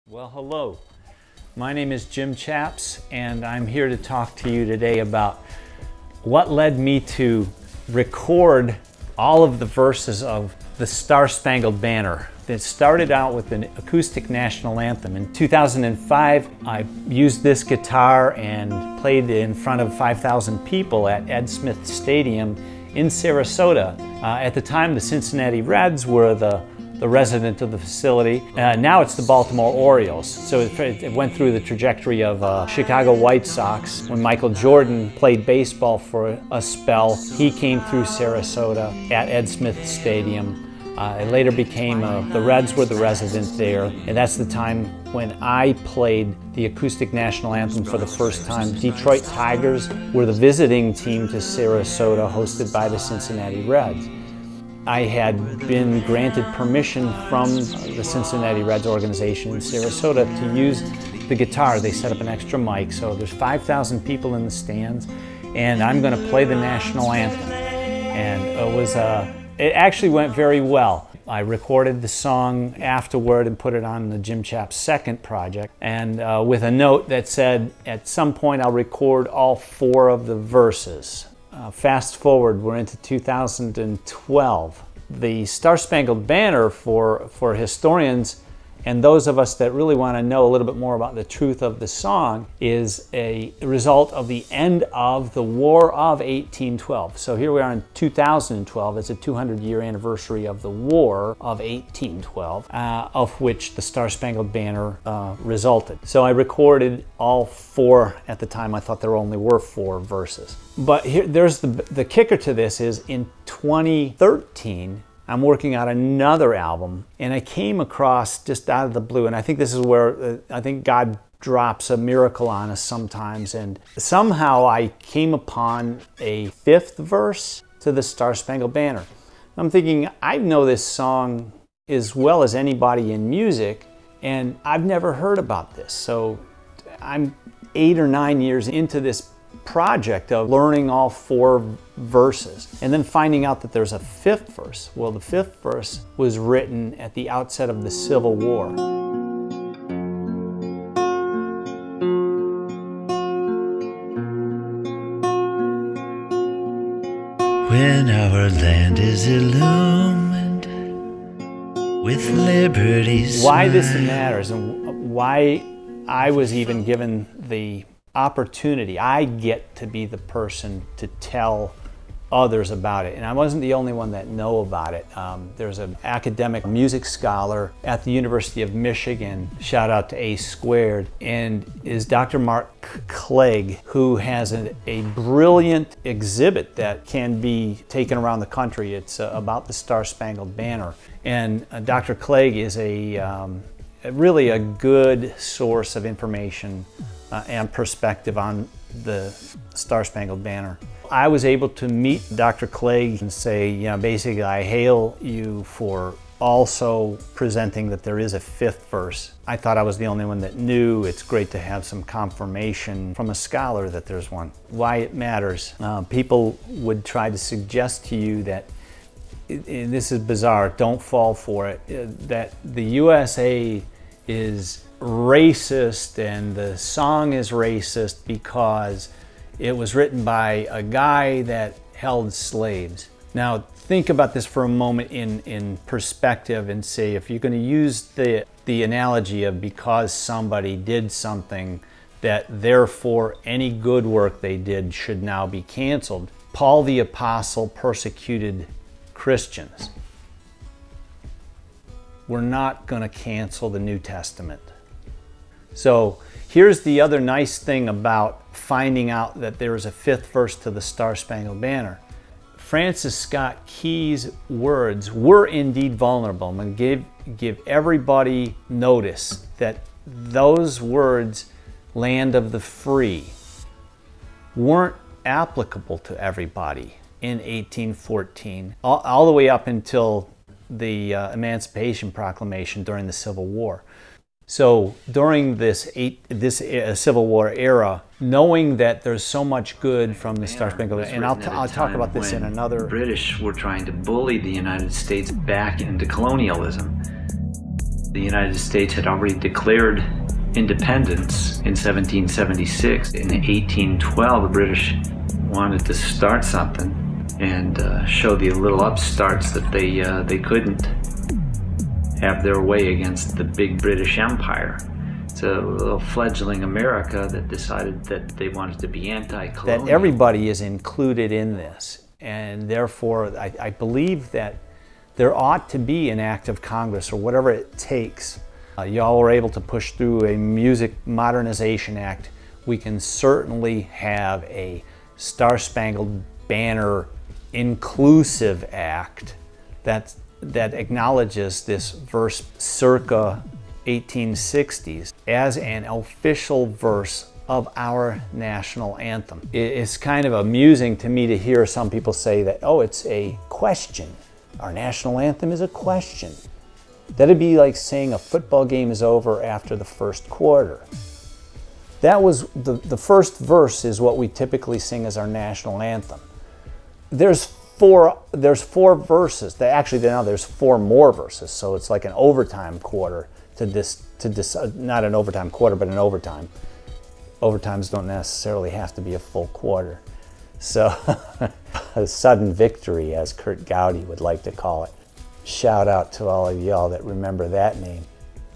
Well, hello. My name is Jim Chaps, and I'm here to talk to you today about what led me to record all of the verses of the Star-Spangled Banner. It started out with an Acoustic National Anthem. In 2005, I used this guitar and played in front of 5,000 people at Ed Smith Stadium in Sarasota. At the time, the Cincinnati Reds were the resident of the facility. Now it's the Baltimore Orioles. So it went through the trajectory of Chicago White Sox. When Michael Jordan played baseball for a spell, he came through Sarasota at Ed Smith Stadium. It later became, the Reds were the resident there, and that's the time when I played the Acoustic National Anthem for the first time. Detroit Tigers were the visiting team to Sarasota, hosted by the Cincinnati Reds. I had been granted permission from the Cincinnati Reds organization in Sarasota to use the guitar. They set up an extra mic, so there's 5,000 people in the stands, and I'm going to play the national anthem. And it actually went very well. I recorded the song afterward and put it on the Jim Chaps' second project, and with a note that said, at some point I'll record all 4 of the verses. Fast forward, we're into 2012. The Star-Spangled Banner, for historians and those of us that really want to know a little bit more about the truth of the song, is a result of the end of the War of 1812. So here we are in 2012. It's a 200-year anniversary of the War of 1812, of which the Star-Spangled Banner resulted. So I recorded all 4 at the time. I thought there only were 4 verses. But here, there's the kicker to this is in 2013, I'm working on another album, and I came across, just out of the blue, and I think this is where I think God drops a miracle on us sometimes, and somehow I came upon a 5th verse to the Star-Spangled Banner. I'm thinking, I know this song as well as anybody in music, and I've never heard about this. So I'm 8 or 9 years into this project of learning all 4 verses and then finding out that there's a 5th verse. Well, the 5th verse was written at the outset of the Civil War. When our land is illumined with liberty's Why this matters and why I was even given the opportunity. I get to be the person to tell others about it, and I wasn't the only one that know about it. There's an academic music scholar at the University of Michigan, shout out to A Squared, and is Dr. Mark Clegg, who has a brilliant exhibit that can be taken around the country. It's about the Star-Spangled Banner, and Dr. Clegg is really a good source of information and perspective on the Star-Spangled Banner. I was able to meet Dr. Clegg and say, you know, basically, I hail you for also presenting that there is a 5th verse. I thought I was the only one that knew. It's great to have some confirmation from a scholar that there's one. Why it matters. People would try to suggest to you that, and this is bizarre, don't fall for it, that the USA is racist and the song is racist because it was written by a guy that held slaves. Now think about this for a moment in perspective and say, if you're going to use the analogy of because somebody did something, that therefore any good work they did should now be canceled. Paul the Apostle persecuted Christians. We're not going to cancel the New Testament. So here's the other nice thing about finding out that there is a 5th verse to the Star-Spangled Banner. Francis Scott Key's words were indeed vulnerable. I'm going to give everybody notice that those words, land of the free, weren't applicable to everybody in 1814, all the way up until the Emancipation Proclamation during the Civil War. So during this Civil War era, knowing that there's so much good from the Star-Spangled Banner, and I'll talk about this in another... The British were trying to bully the United States back into colonialism. The United States had already declared independence in 1776. In 1812, the British wanted to start something and show the little upstarts that they couldn't have their way against the big British Empire. It's a little fledgling America that decided that they wanted to be anti-colonial. That everybody is included in this, and therefore I believe that there ought to be an act of Congress or whatever it takes. Y'all were able to push through a Music Modernization Act. We can certainly have a Star-Spangled Banner inclusive act that acknowledges this verse circa 1860s as an official verse of our national anthem. It's kind of amusing to me to hear some people say that, oh, it's a question. Our national anthem is a question. That'd be like saying a football game is over after the first quarter. That was the first verse is what we typically sing as our national anthem. There's four verses. Actually, now there's 4 more verses, so it's like an overtime quarter to this not an overtime quarter, but an overtime. Overtimes don't necessarily have to be a full quarter. So a sudden victory, as Kurt Gowdy would like to call it. Shout out to all of y'all that remember that name.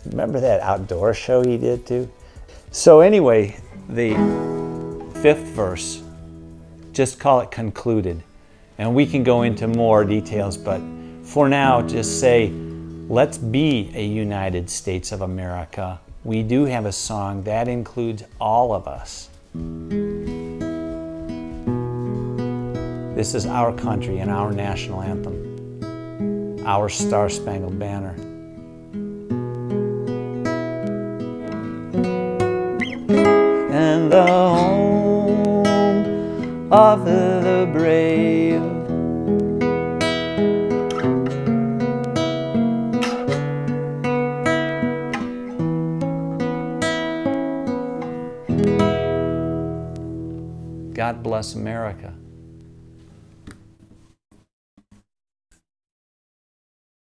Remember that outdoor show he did too? So anyway, the 5th verse, just call it concluded. And we can go into more details, but for now, just say, let's be a United States of America. We do have a song that includes all of us. This is our country and our national anthem, our Star-Spangled Banner. And the home of the brave, God bless America.